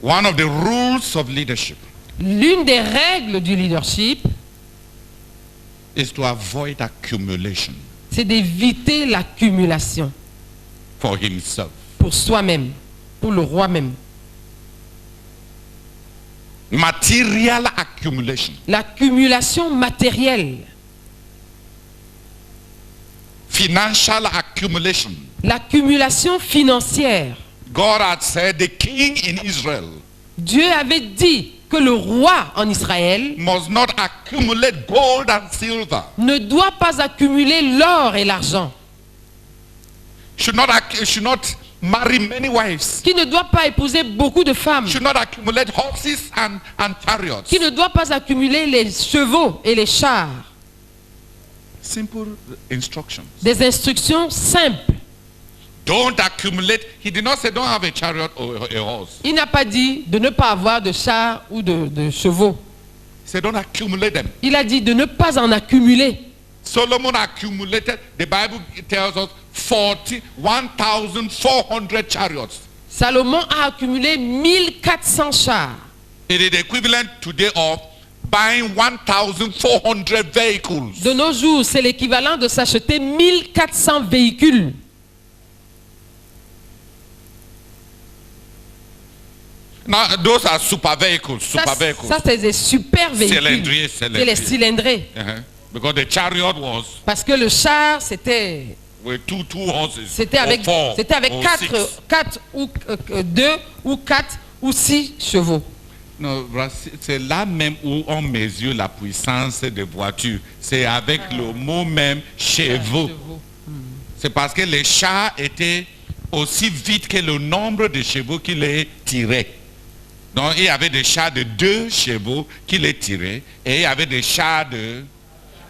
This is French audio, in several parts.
One of the rules of leadership L'une des règles du leadership, is to avoid accumulation c'est d'éviter l'accumulation for himself. pour soi-même, pour le roi même. Material accumulation. L'accumulation matérielle, Financial accumulation. l'accumulation financière. God had said the king in Israel Dieu avait dit que le roi en Israël must not accumulate gold and silver. ne doit pas accumuler l'or et l'argent, Should not marry many wives. qui ne doit pas épouser beaucoup de femmes, Should not accumulate horses and chariots. qui ne doit pas accumuler les chevaux et les chars. Simple instructions. Des instructions simples. Don't accumulate. He did not say don't have a chariot or a horse. Il n'a pas dit de ne pas avoir de chars ou de chevaux. He said don't accumulate them. Il a dit de ne pas en accumuler. Solomon accumulated, the Bible tells us, 1,400 chariots. Salomon a accumulé 1400 chars. It is the equivalent today of buying 1,400 vehicles. De nos jours, c'est l'équivalent de s'acheter 1400 véhicules. Now, those are super vehicles. Super vehicles. Ça c'est des super véhicules. Cylindrés, C'est les cylindrés. Because the chariot was Parce que le char, c'était with two horses. C'était avec, or four, c'était avec or 4 ou 2 ou 4 ou 6 chevaux. Non, c'est là même où on mesure la puissance des voitures. C'est avec le mot même chevaux. C'est parce que les chars étaient aussi vite que le nombre de chevaux qui les tiraient. Donc il y avait des chars de 2 chevaux qui les tiraient et il y avait des chars de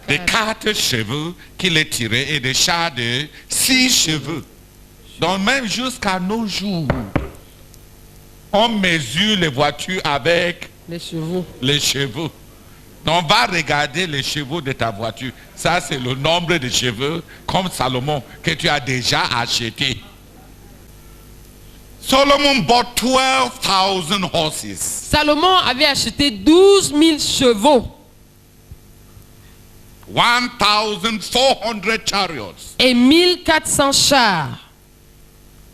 4 chevaux qui les tiraient et des chars de 6 chevaux. Donc même jusqu'à nos jours, on mesure les voitures avec Les chevaux. les chevaux. Donc on va regarder les chevaux de ta voiture. Ça c'est le nombre de chevaux comme Salomon que tu as déjà acheté. Solomon bought 12,000 horses. Salomon avait acheté 12 000 chevaux 1,400 chariots. et 1400 chars.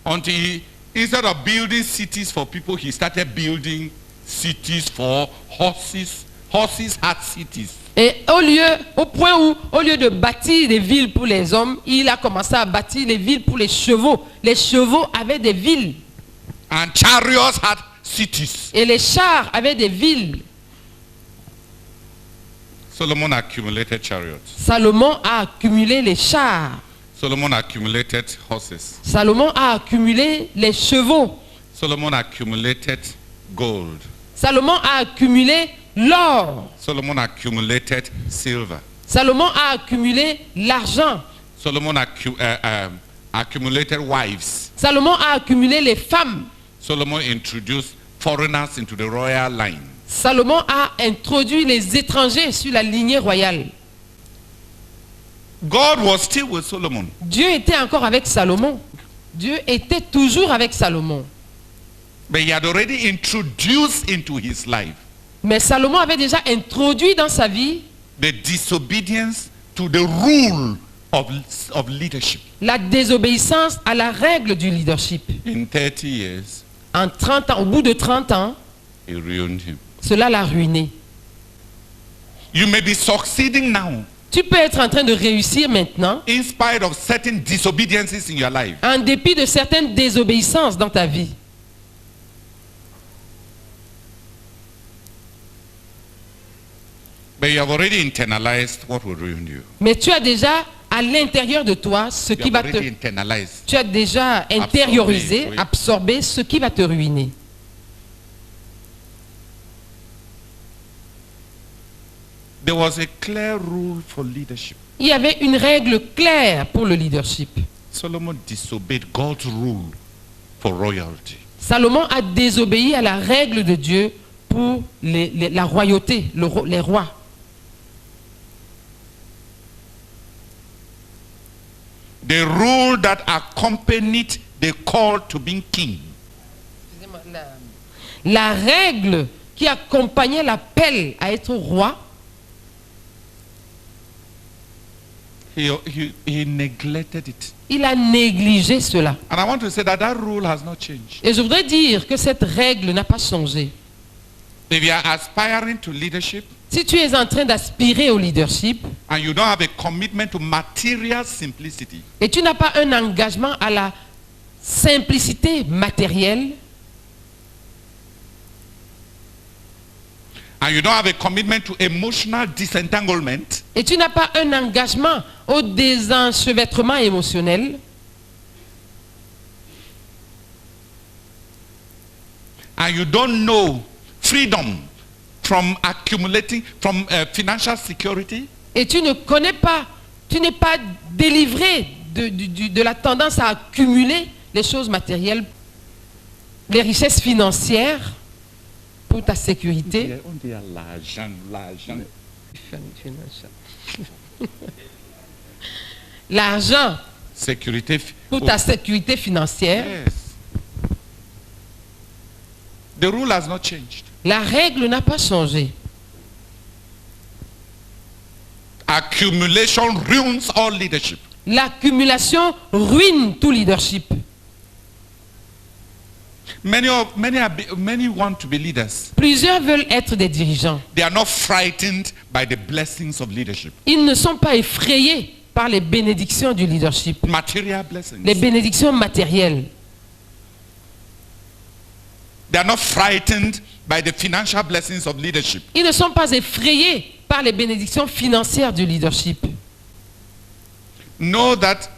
Until instead of building cities for people, he started building cities for horses. Horses had cities. Et au point où, au lieu de bâtir des villes pour les hommes, il a commencé à bâtir les villes pour les chevaux. Les chevaux avaient des villes. And chariots had cities. Et les chars avaient des villes. Solomon accumulated chariots. Salomon a accumulé les chars. Solomon accumulated horses. Salomon a accumulé les chevaux. Solomon accumulated gold. Salomon a accumulé l'or. Solomon accumulated silver. Salomon a accumulé l'argent. Solomon accumulated wives. Salomon a accumulé les femmes. Solomon introduced foreigners into the royal line. Salomon a introduit les étrangers sur la lignée royale. God was still with Solomon. Dieu était encore avec Salomon. Dieu était toujours avec Salomon. But he had already introduced into his life Mais Salomon avait déjà introduit dans sa vie the disobedience to the rule of leadership. la désobéissance à la règle du leadership. In 30 years, En 30 ans, au bout de 30 ans, he ruined him. cela l'a ruiné. You may be succeeding now Tu peux être en train de réussir maintenant in spite of certain disobediences in your life. en dépit de certaines désobéissances dans ta vie. But you have already internalized what will ruin you. Mais tu as déjà à l'intérieur de toi ce You qui have va already te... internalized. Tu as déjà intériorisé, oui. absorbé ce qui va te ruiner. There was a clear rule for leadership. Il y avait une règle claire pour le leadership. Solomon disobeyed God's rule for royalty. Salomon a désobéi à la règle de Dieu pour la royauté, les rois. The rule that accompanied the call to being king. La règle qui accompagnait l'appel à être roi, he neglected it. il a négligé cela. And I want to say that that rule has not changed. Et je voudrais dire que cette règle n'a pas changé. If you are aspiring to leadership Si tu es en train d'aspirer au leadership and you don't have a commitment to material simplicity, et tu n'as pas un engagement à la simplicité matérielle, and you don't have a commitment to emotional disentanglement, et tu n'as pas un engagement au désenchevêtrement émotionnel, and you don't know freedom from accumulating, from financial security, et tu ne connais pas, tu n'es pas délivré de la tendance à accumuler les choses matérielles, les richesses financières pour ta sécurité. on dit l'argent. L'argent Sécurité. pour ta sécurité financière. Yes. The rule has not changed. La règle n'a pas changé. Accumulation ruins all leadership. L'accumulation ruine tout leadership. Many want to be leaders. Plusieurs veulent être des dirigeants. They are not frightened by the blessings of leadership. Ils ne sont pas effrayés par les bénédictions du leadership, Material blessings. les bénédictions matérielles. They are not frightened by the financial blessings of leadership. Ils ne sont pas effrayés par les bénédictions financières du leadership. Know that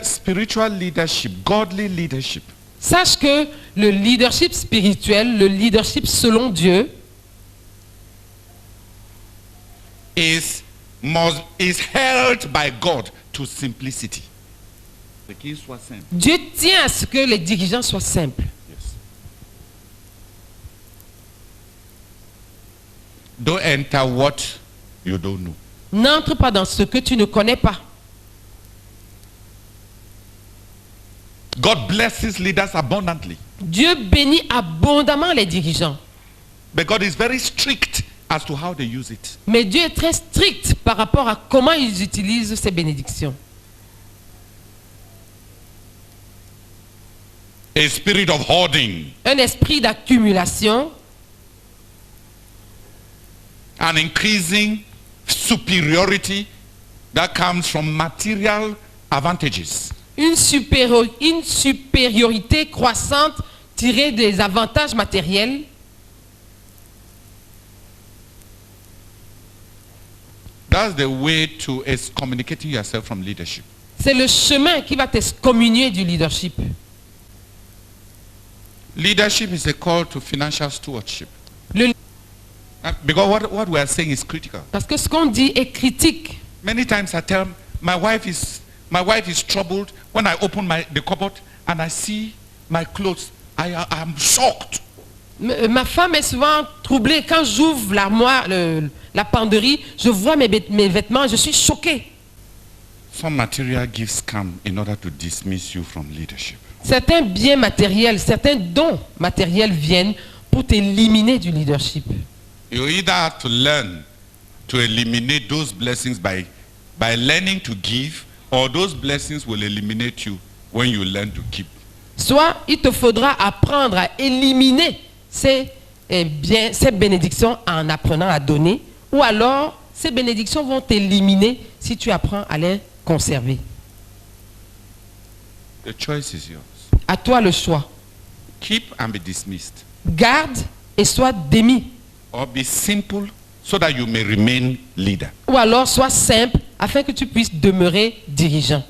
spiritual leadership, godly leadership, Sache que le leadership spirituel, le leadership selon Dieu, is held by God to simplicity. Dieu tient à ce que les dirigeants soient simples. Yes. Don't enter what you don't know. N'entre pas dans ce que tu ne connais pas. God blesses leaders abundantly. Dieu bénit abondamment les dirigeants. But God is very strict as to how they use it. Mais Dieu est très strict par rapport à comment ils utilisent ces bénédictions. A spirit of hoarding, Un esprit d'accumulation, an increasing superiority that comes from material advantages. une supériorité croissante tirée des avantages matériels. That's the way to excommunicating yourself from leadership. C'est le chemin qui va t'excommunier du leadership. Leadership is a call to financial stewardship. Le- Because what we are saying is critical. parce que ce qu'on dit est critique. Many times I tell my wife is troubled when I open the cupboard and I see my clothes. I am shocked. Ma femme est souvent troublée quand j'ouvre l'armoire, la penderie, je vois mes vêtements, je suis choquée. Some material gifts come in order to dismiss you from leadership. Certains biens matériels, certains dons matériels viennent pour t'éliminer du leadership. You either have to learn to eliminate those blessings by learning to give, or those blessings will eliminate you when you learn to keep. Soit il te faudra apprendre à éliminer ces bénédictions en apprenant à donner, ou alors ces bénédictions vont t'éliminer si tu apprends à les conserver. The choice is yours. À toi le choix. Keep and be dismissed, Garde et sois démis. or be simple so that you may remain leader. Ou alors sois simple afin que tu puisses demeurer dirigeant.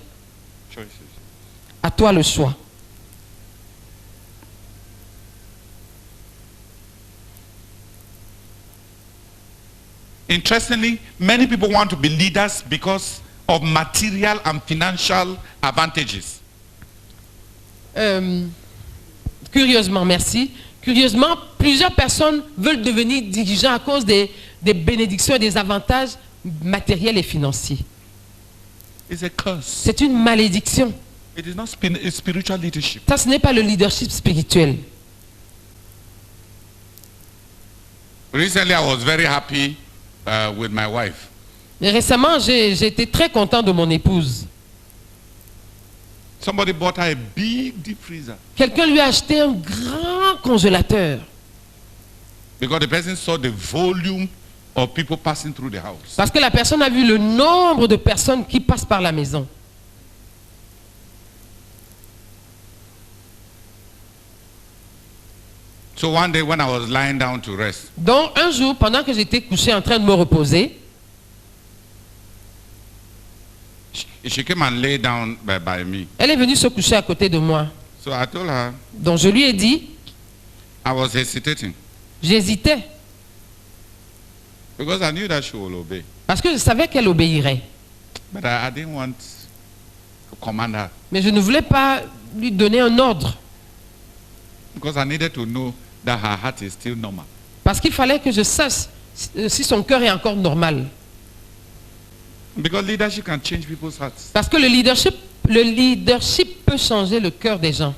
Choices. À toi le choix. Interestingly, many people want to be leaders because of material and financial advantages. Curieusement, merci. Curieusement, plusieurs personnes veulent devenir dirigeants à cause des bénédictions et des avantages matériels et financiers. It's a curse. C'est une malédiction. It is not spiritual leadership. Ça, ce n'est pas le leadership spirituel. Recently, I was very happy with my wife. Et récemment, j'ai été très content de mon épouse. Somebody bought her a big deep freezer Quelqu'un lui a acheté un grand congélateur. because the person saw the volume of people passing through the house. Parce que la personne a vu le nombre de personnes qui passent par la maison. So one day when I was lying down to rest, Donc un jour, pendant que j'étais couché en train de me reposer, she came and lay down by me. elle est venue se coucher à côté de moi. So I told her, Donc je lui ai dit, I was hesitating j'hésitais. because I knew that she will obey. Parce que je savais qu'elle obéirait. But I didn't want to command her Mais je ne voulais pas lui donner un ordre. because I needed to know that her heart is still normal. Parce qu'il fallait que je sache si son cœur est encore normal. Because leadership can change people's hearts. Parce que le leadership peut changer le cœur des gens.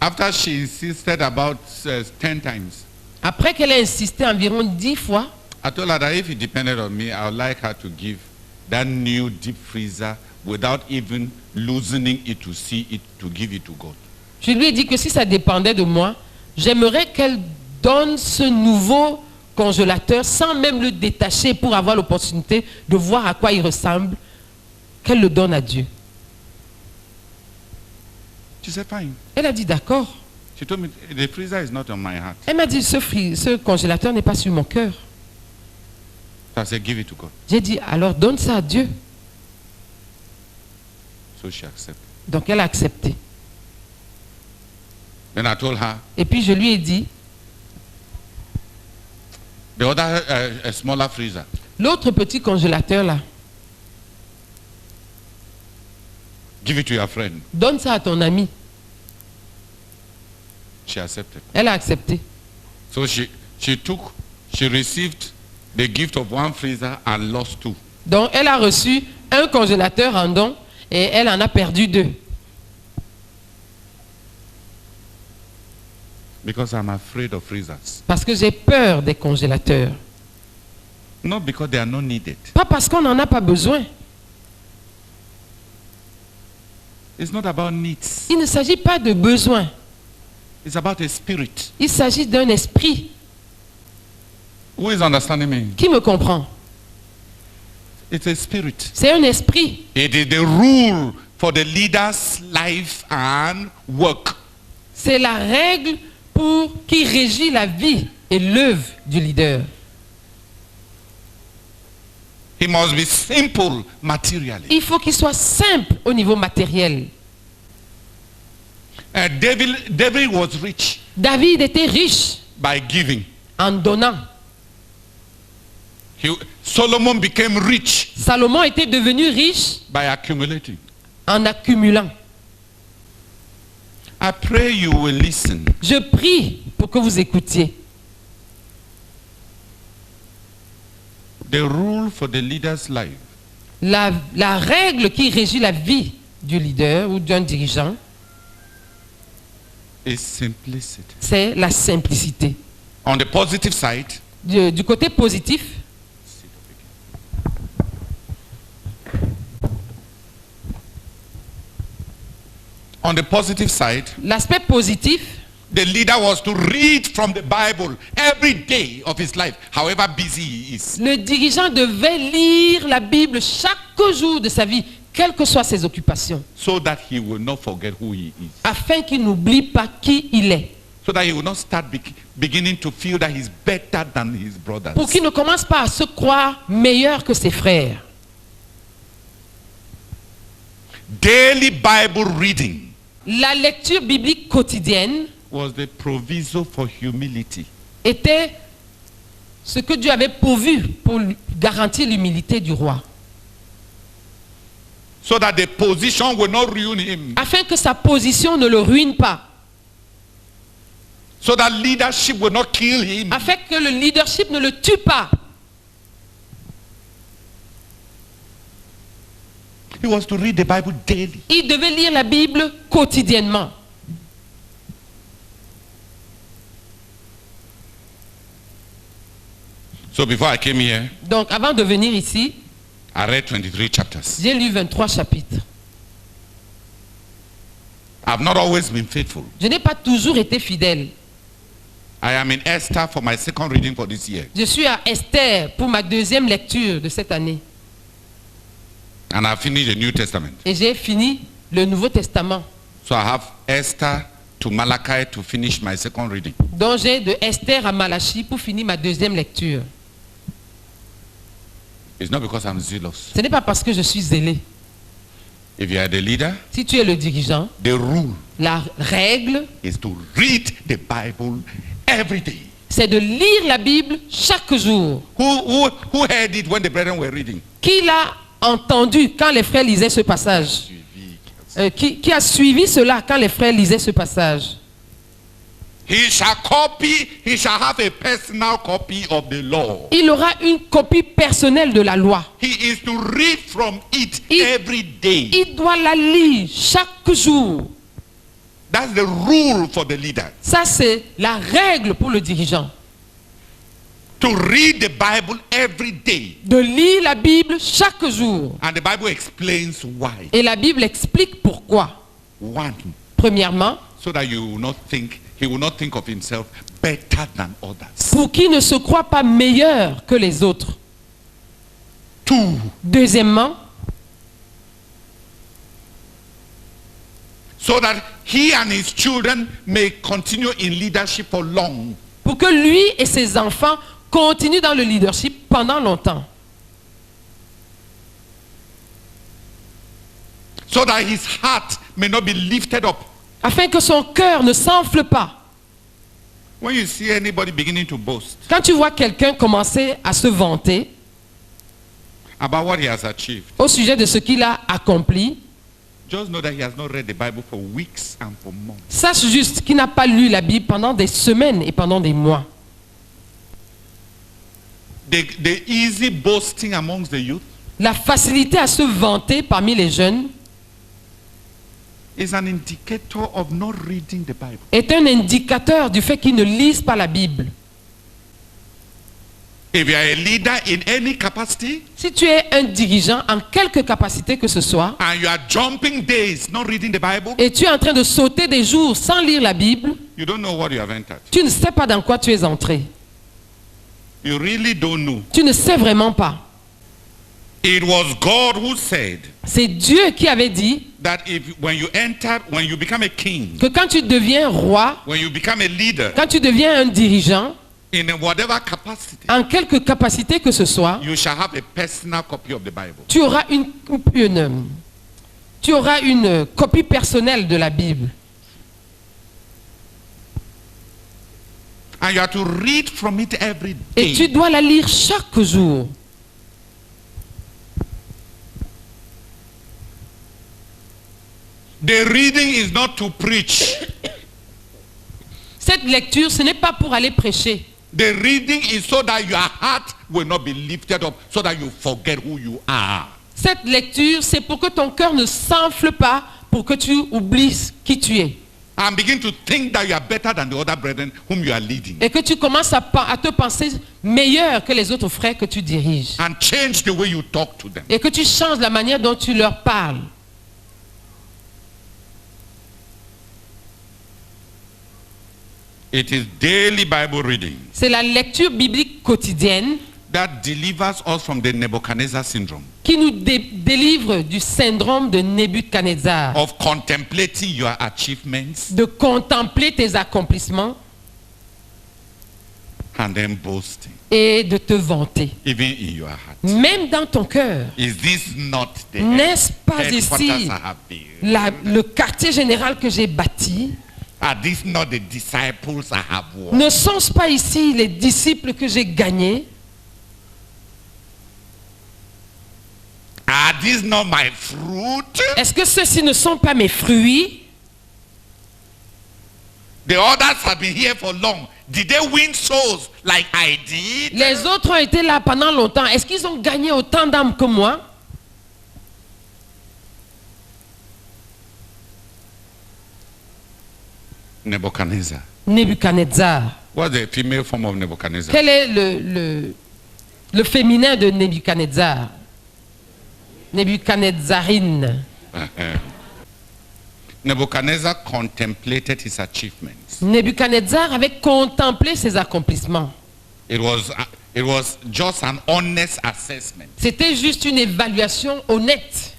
After she insisted about 10 times, Après qu'elle ait insisté environ 10 fois, I told her that if it depended on me, I would like her to give that new deep freezer without even loosening it to see it, to give it to God. je lui ai dit que si ça dépendait de moi, j'aimerais qu'elle donne ce nouveau congélateur sans même le détacher pour avoir l'opportunité de voir à quoi il ressemble, qu'elle le donne à Dieu. She said, fine. Elle a dit d'accord. She told me, the freezer is not on my heart. Elle m'a dit ce congélateur n'est pas sur mon cœur. So I said, give it to God. J'ai dit alors donne ça à Dieu. So she accepted. Donc elle a accepté. Then I told her, Et puis je lui ai dit, the other smaller freezer, l'autre petit congélateur là, give it to your friend. donne ça à ton ami. She accepted. Elle a accepté. So she received the gift of one freezer and lost 2. Donc elle a reçu un congélateur en don et elle en a perdu 2. Because I'm afraid of freezers. Parce que j'ai peur des congélateurs. Not because they are not needed. Pas parce qu'on n'en a pas besoin. It's not about needs. Il ne s'agit pas de besoin. It's about a spirit. Il s'agit d'un esprit. Who is understanding me? Qui me comprend? It's a spirit. C'est un esprit. It is the rule for the leader's life and work. C'est la règle qui régit la vie et l'œuvre du leader. He must be simple materially. Il faut qu'il soit simple au niveau matériel. David was rich David était riche by giving. en donnant. Solomon became rich Salomon était devenu riche by accumulating. en accumulant. I pray you will listen. Je prie pour que vous écoutiez. The rule for the leader's life La règle qui régit la vie du leader ou d'un dirigeant, is simplicity. c'est la simplicité. On the positive side, Du côté positif, on the positive side, l'aspect positif, the leader was to read from the Bible every day of his life, however busy he is. le dirigeant devait lire la Bible chaque jour de sa vie, quelles que soient ses occupations, So that he will not forget who he is. afin qu'il n'oublie pas qui il est, So that he will not start beginning to feel that he's better than his brothers. pour qu'il ne commence pas à se croire meilleur que ses frères. Daily Bible reading La lecture biblique quotidienne was the proviso for humility. était ce que Dieu avait pourvu pour garantir l'humilité du roi, So that the position will not ruin him. afin que sa position ne le ruine pas, So that leadership will not kill him. afin que le leadership ne le tue pas. He was to read the Bible daily. Il devait lire la Bible quotidiennement. So before I came here, Donc avant de venir ici, I read 23 chapters. j'ai lu 23 chapitres. I've not always been faithful. Je n'ai pas toujours été fidèle. I am in Esther for my second reading for this year. Je suis à Esther pour ma deuxième lecture de cette année. And I finished the New Testament. Et j'ai fini le Nouveau Testament. So I have Esther to Malachi to finish my second reading. Donc j'ai de Esther à Malachie pour finir ma deuxième lecture. It's not because I'm zealous. Ce n'est pas parce que je suis zélé. If you are the leader, Si tu es le dirigeant, the rule la règle, is to read the Bible every day. c'est de lire la Bible chaque jour. Who heard it when the brethren were reading? Qui l'a entendu quand les frères lisaient ce passage? Qui a suivi cela quand les frères lisaient ce passage? He shall have a personal copy of the law. Il aura une copie personnelle de la loi. He is to read from it Il- every day. Il doit la lire chaque jour. That's the rule for the leader. Ça, c'est la règle pour le dirigeant. To read the Bible every day. De lire la Bible chaque jour. And the Bible explains why. Et la Bible explique pourquoi. One, Premièrement, so that he will not think of himself better than others. pour qu'il ne se croit pas meilleur que les autres. Two, Deuxièmement, so that he and his children may continue in leadership for long. pour que lui et ses enfants continuent dans le leadership pendant longtemps. So that his heart may not be lifted up. Afin que son cœur ne s'enfle pas. When you see anybody beginning to boast Quand tu vois quelqu'un commencer à se vanter about what he has achieved, au sujet de ce qu'il a accompli, just know that he has not read the Bible for weeks and for months. sache juste qu'il n'a pas lu la Bible pendant des semaines et pendant des mois. The easy boasting amongst the youth La facilité à se vanter parmi les jeunes is an indicator of not reading the Bible. est un indicateur du fait qu'ils ne lisent pas la Bible. If you are a leader in any capacity Si tu es un dirigeant en quelque capacité que ce soit, and you are jumping days not reading the Bible, et tu es en train de sauter des jours sans lire la Bible, you don't know what you have entered. tu ne sais pas dans quoi tu es entré. You really don't know. Tu ne sais vraiment pas. It was God who said C'est Dieu qui avait dit that when you become a king, que quand tu deviens roi, when you become a leader quand tu deviens un dirigeant, in whatever capacity, en quelque capacité que ce soit, you shall have a personal copy of the Bible. tu auras une copie personnelle de la Bible. And you have to read from it every Et tu day. dois la lire chaque jour. The reading is not to preach. Cette lecture, ce n'est pas pour aller prêcher. The reading is so that your heart will not be lifted up, so that you forget who you are. Cette lecture, c'est pour que ton cœur ne s'enfle pas, pour que tu oublies qui tu es. And begin to think that you are better than the other brethren whom you are leading. Et que tu commences à te penser meilleur que les autres frères que tu diriges. And change the way you talk to them. Et que tu changes la manière dont tu leur parles. It is daily Bible reading C'est la lecture biblique quotidienne that delivers us from the Nebuchadnezzar syndrome qui nous délivre du syndrome de Nebuchadnezzar. of contemplating your achievements De contempler tes accomplissements and then boasting, et de te vanter. even in your heart. Même dans ton cœur. Is this not the N'est-ce pas headquarters ici I have built? le quartier général que j'ai bâti? Are these not the disciples I have won? Ne sont-ce pas ici les disciples que j'ai gagnés? Are these not my fruit? Est-ce que ceux-ci ne sont pas mes fruits? The others have been here for long. Did they win souls like I did? Les autres ont été là pendant longtemps. Est-ce qu'ils ont gagné autant d'âmes que moi? Nebuchadnezzar. Nebuchadnezzar. What's the female form of Nebuchadnezzar? Quel est Le féminin de Nebuchadnezzar. Nebuchadnezzarine. Nebuchadnezzar contemplated his achievements. Nebuchadnezzar avait contemplé ses accomplissements. It was just an honest assessment. C'était juste une évaluation honnête.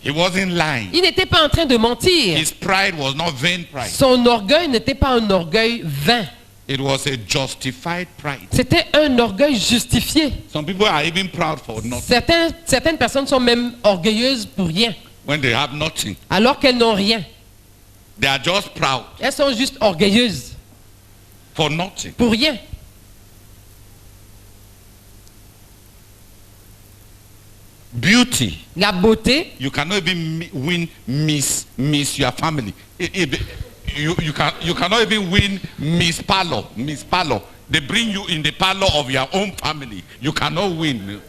He wasn't lying. Il n'était pas en train de mentir. His pride was not vain pride. Son orgueil n'était pas un orgueil vain. It was a justified pride. C'était un orgueil justifié. Some people are even proud for nothing. Certaines personnes sont même orgueilleuses pour rien, When they have nothing, alors qu'elles n'ont rien. they are just proud Elles sont juste orgueilleuses for nothing. pour rien. Beauty. La beauté, You cannot even win Miss your family. You cannot even win Miss Parlor. Miss Parlor. They bring you in the parlor of your own family. You cannot win.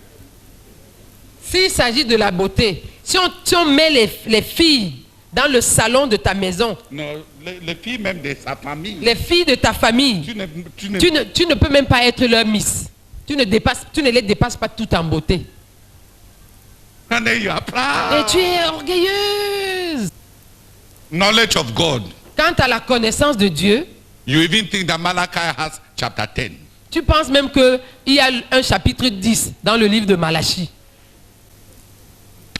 s'il s'agit de la beauté, si on met les filles dans le salon de ta maison, Non, les filles même de sa famille. les filles de ta famille, tu ne peux même pas être leur miss. Tu ne les dépasses pas tout en beauté. And then you are Et proud. tu es orgueilleuse. Knowledge of God. Quant à la connaissance de Dieu, You even think that Malachi has chapter 10. tu penses même qu'il y a un chapitre 10 dans le livre de Malachie.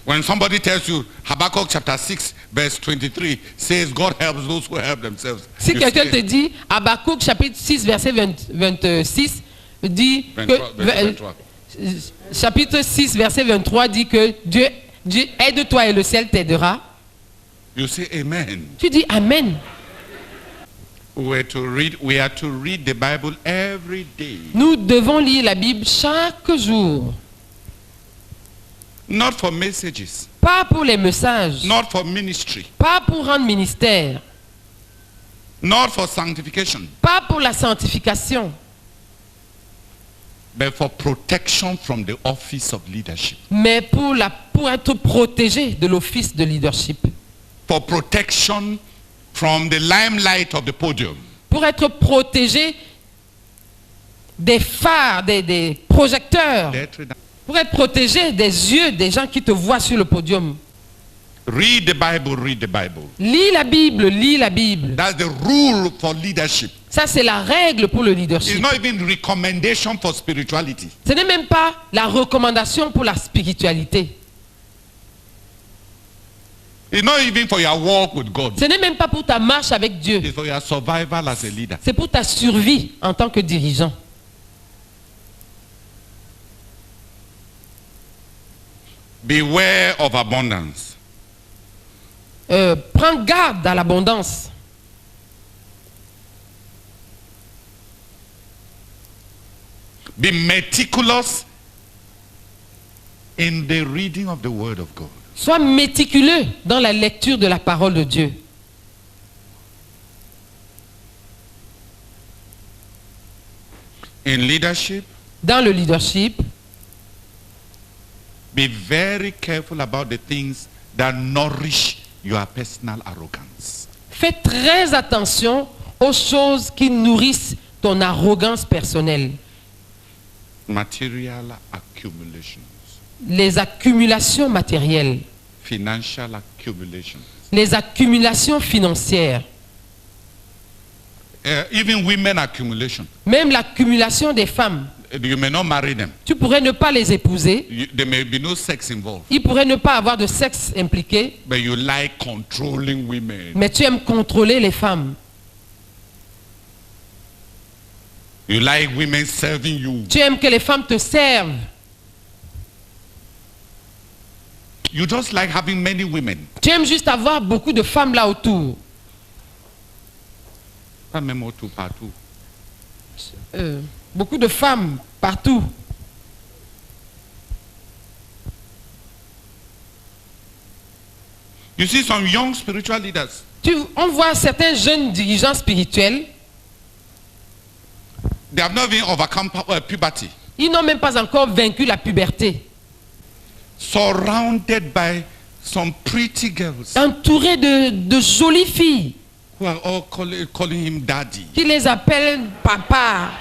When somebody tells you Habakkuk chapter 6 verse 23 says God helps those who help themselves. Si You quelqu'un say, te dit, Habakkuk chapitre 6 verset 26 dit 23, que verset 23. chapitre 6 verset 23 dit que Dieu aide-toi et le ciel t'aidera. You say amen. Tu dis Amen. We are to read the Bible every day. Nous devons lire la Bible chaque jour. Not for messages, Pas pour les messages, not for ministry, pas pour rendre ministère, not for sanctification, pas pour la sanctification, but for protection from the office of leadership. mais pour être protégé de l'office de leadership. For protection from the limelight of the podium. Pour être protégé des phares, des projecteurs. Pour être protégé des yeux des gens qui te voient sur le podium. Read the Bible, read the Bible. Lis la Bible, lis la Bible. That's the rule for leadership. Ça, c'est la règle pour le It's leadership. not even recommendation for spirituality. Ce n'est même pas la recommandation pour la spiritualité. It's not even for your walk with God. Ce n'est même pas pour ta marche avec Dieu. It's for your survival as a leader. C'est pour ta survie en tant que dirigeant. Beware of abundance. Prends garde à l'abondance. Be meticulous in the reading of the word of God. Sois méticuleux dans la lecture de la parole de Dieu. In leadership, Dans le leadership, be very careful about the things that nourish your personal arrogance. fais très attention aux choses qui nourrissent ton arrogance personnelle. Material accumulations, Les accumulations matérielles, financial accumulations, les accumulations financières, even women accumulation. même l'accumulation des femmes. You may not marry them. Tu pourrais ne pas les épouser, There may be no sex involved, il pourrait ne pas avoir de sexe impliqué, but you like controlling women. mais tu aimes contrôler les femmes. You like women serving you. Tu aimes que les femmes te servent. You just like having many women. Tu aimes juste avoir beaucoup de femmes là autour. Pas même autour, partout. Beaucoup de femmes partout. You see some young spiritual leaders. On voit certains jeunes dirigeants spirituels, They have not even overcome puberty. ils n'ont même pas encore vaincu la puberté. Surrounded by some pretty girls Entourés de jolies filles who are all calling him daddy. qui les appellent papa.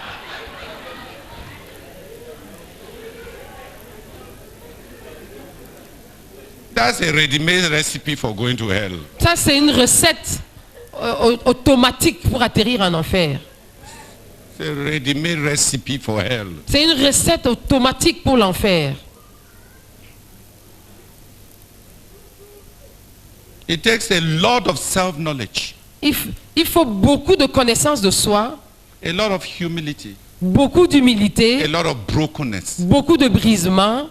That's a ready-made recipe for going to hell. Ça, c'est une recette automatique pour atterrir en enfer. It's a ready-made recipe for hell. C'est une recette automatique pour l'enfer. It takes a lot of self-knowledge, Il faut beaucoup de connaissance de soi, a lot of humility, beaucoup a d'humilité, lot of brokenness, beaucoup de brisement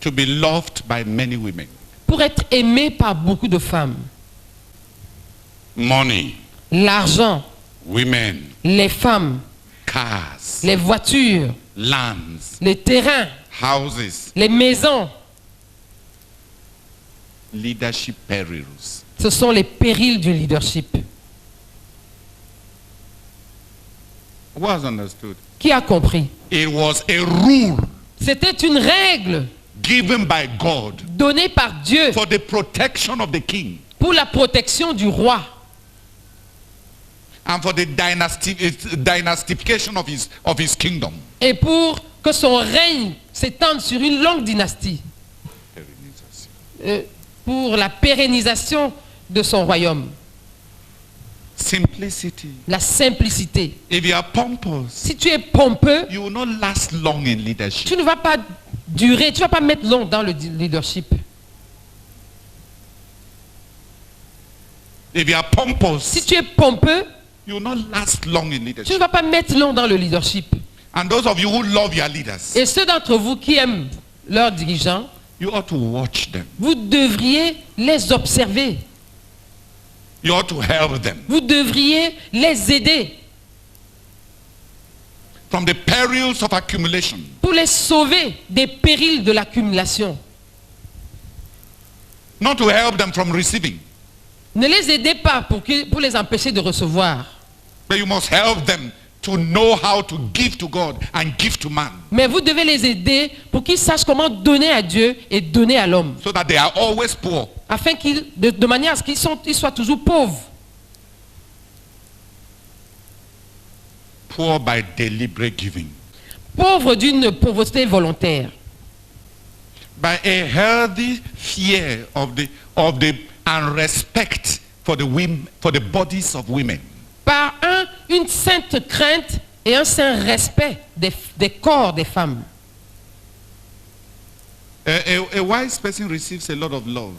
to be loved by many women. pour être aimé par beaucoup de femmes. Money, L'argent, women, les femmes, cars, les voitures, lands, les terrains, houses, les maisons. leadership perils. Ce sont les périls du leadership. Who has understood? Qui a compris? It was a rule C'était une règle given by God donnée par Dieu for the protection of the king pour la protection du roi and for the dynastification of his kingdom. et pour que son règne s'étende sur une longue dynastie, pour la pérennisation de son royaume. Simplicity. La simplicité. If you are pompous, Si tu es pompeux, you will not last long in leadership. tu ne vas pas durer, tu ne vas pas mettre long dans le leadership. If you are pompous, Si tu es pompeux, you will not last long in tu ne leadership. vas pas mettre long dans le leadership. And those of you who love your leaders, Et ceux d'entre vous qui aiment leurs dirigeants, you ought to watch them. vous devriez les observer. You ought to help them Vous devriez les aider from the perils of accumulation. pour les sauver des périls de l'accumulation. Not to help them from receiving, Ne les aidez pas pour les empêcher de recevoir. but you must help them to know how to give to God and give to man, Mais vous devez les aider pour qu'ils sachent comment donner à Dieu et donner à l'homme. so that they are always poor, Afin de manière à ce qu'ils soient toujours pauvres. poor by deliberate giving, Pauvres d'une pauvreté volontaire. by a healthy fear of the and respect for the bodies of women. Par une sainte crainte et un saint respect des corps des femmes. A wise person receives a lot of love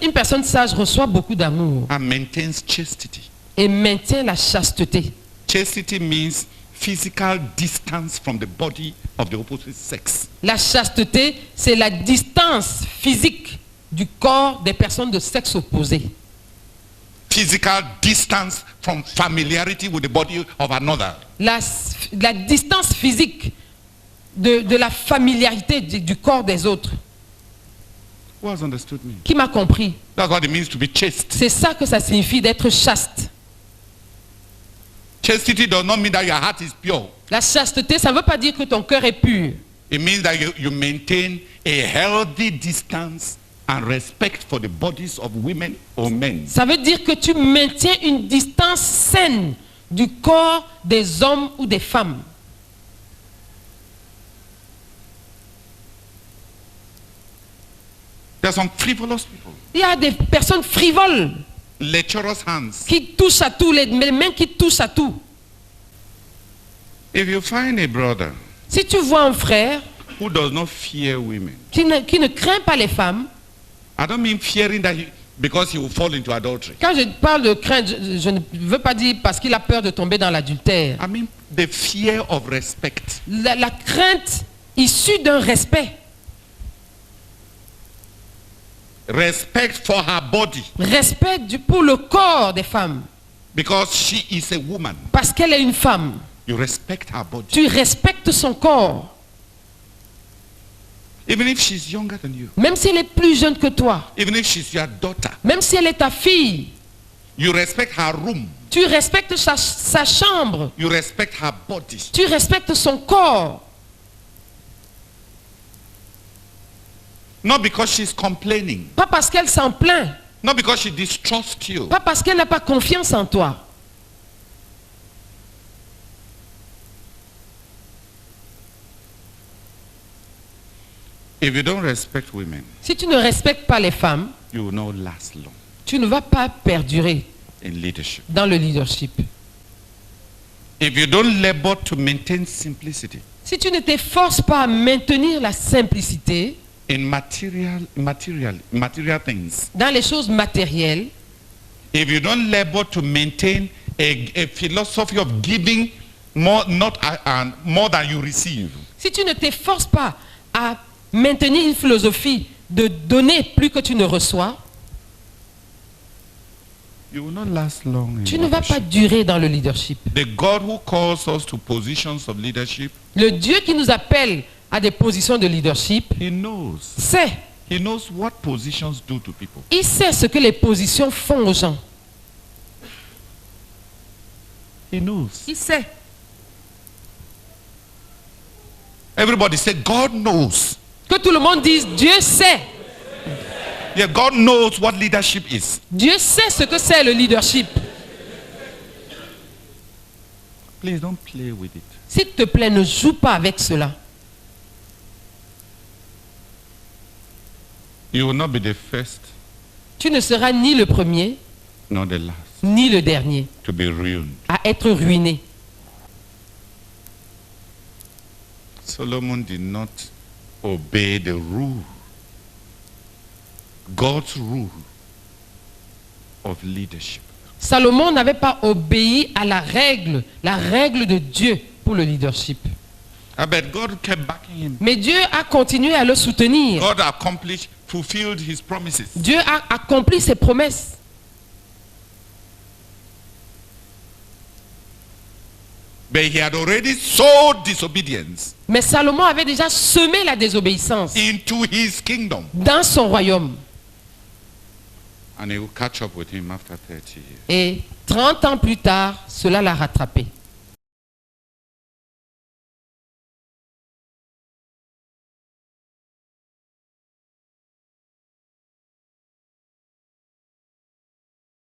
Une personne sage reçoit beaucoup d'amour and maintains chastity. et maintient la chasteté. Chastity means physical distance from the body of the opposite sex. La chasteté, c'est la distance physique du corps des personnes de sexe opposé. Physical distance from familiarity with the body of another. La distance physique de la familiarité du corps des autres. Who has understood me? Qui m'a compris? That's what it means to be chaste. C'est ça que ça signifie d'être chaste. Chastity does not mean that your heart is pure. La chasteté, ça ne veut pas dire que ton cœur est pur. It means that you maintain a healthy distance and respect for the bodies of women or men. Ça veut dire que tu maintiens une distance saine du corps des hommes ou des femmes. There are some frivolous people. Il y a des personnes frivoles Lecherous hands. qui touchent à tout, les mains qui touchent à tout. If you find a brother Si tu vois un frère who does not fear women, qui ne craint pas les femmes, I don't mean fearing that because he will fall into adultery. quand je parle de crainte, je ne veux pas dire parce qu'il a peur de tomber dans l'adultère. I mean the fear of respect. La crainte issue d'un respect. Respect for her body Respect pour le corps des femmes. because she is a woman. Parce qu'elle est une femme. You respect her body. Tu respectes son corps. Even if she's younger than you. Même si elle est plus jeune que toi. Even if she's your daughter. Même si elle est ta fille. You respect her room. Tu respectes sa chambre. You respect her body. Tu respectes son corps. Not because she's complaining. Pas parce qu'elle s'en plaint. Not because she distrusts you. Pas parce qu'elle n'a pas confiance en toi. If you don't respect women, Si tu ne respectes pas les femmes, you will not last long tu ne vas pas perdurer in leadership. dans le leadership. If you don't labor to maintain simplicity Si tu ne t'efforces pas à maintenir la simplicité in material things, dans les choses matérielles, if you don't labor to maintain a philosophy of giving more than you receive, si tu ne t'efforces pas à maintenir une philosophie de donner plus que tu ne reçois, you will not last long in tu ne vas pas leadership. durer dans le leadership. The God who calls us to positions of leadership, Le Dieu qui nous appelle à des positions de leadership He knows. sait. He knows what positions do to people. Il sait ce que les positions font aux gens. He knows. Il sait. Everybody say, God knows. Que tout le monde dise, Dieu sait. Yeah, God knows what leadership is. Dieu sait ce que c'est le leadership. Please don't play with it. S'il te plaît, ne joue pas avec cela. You will not be the first, Tu ne seras ni le premier, nor the last ni le dernier to be ruined. à être ruiné. Solomon did not obey the rule, God's rule of leadership. Salomon n'avait pas obéi à la règle de Dieu pour le leadership. I bet God kept backing him. Mais Dieu a continué à le soutenir. God fulfilled his promises. Dieu a accompli ses promesses. But he had already sowed disobedience Mais Salomon avait déjà semé la désobéissance into his kingdom. dans son royaume. And he will catch up with him after 30 years. Et 30 ans plus tard, cela l'a rattrapé.